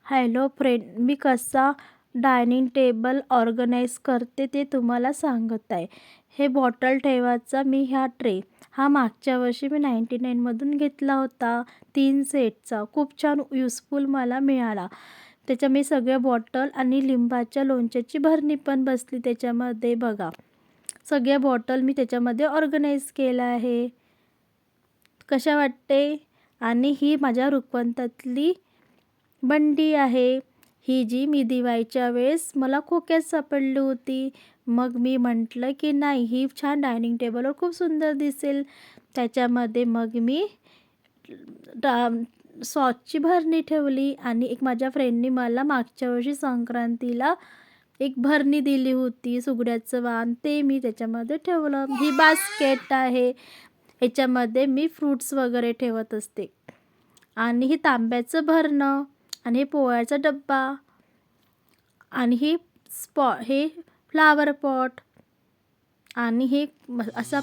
Hello friend, मी कसा dining table organise करते ते तुम्हाला सांगत आहे. हे बॉटल ठेवायचा ह्या ट्रे हा मागच्या वर्षी मी 99मधून घेतला होता. 3 सेटचा खूप छान युजफुल मला मिळाला. त्याच्या मी सगळ्या बॉटल आणि लिंबाच्या लोणच्याची भरणी पण बसली त्याच्यामध्ये बघा. सगळ्या बॉटल मी त्याच्यामध्ये ऑर्गनाईज केलं आहे. कशा वाटते? आणि ही माझ्या रुखवतातली बंडी आहे. ही जी मी दिवाळीच्या वेळेस मला खोक्यात सापडली होती. मग मी म्हटलं की नाही, ही छान डायनिंग टेबलवर खूप सुंदर दिसेल. त्याच्यामध्ये मग मी सॉसची भरणी ठेवली आणि एक माझ्या फ्रेंडनी मला मागच्या वर्षी संक्रांतीला एक भरणी दिली होती सुगड्याचं वाण, ते मी त्याच्यामध्ये ठेवलं. ही बास्केट आहे. ह्याच्यामध्ये मी फ्रूट्स वगैरे ठेवत असते. आणि हे तांब्याचं भरणं आणि हे पोळ्याचा डब्बा आणि हे फ्लावर पॉट आणि हे असा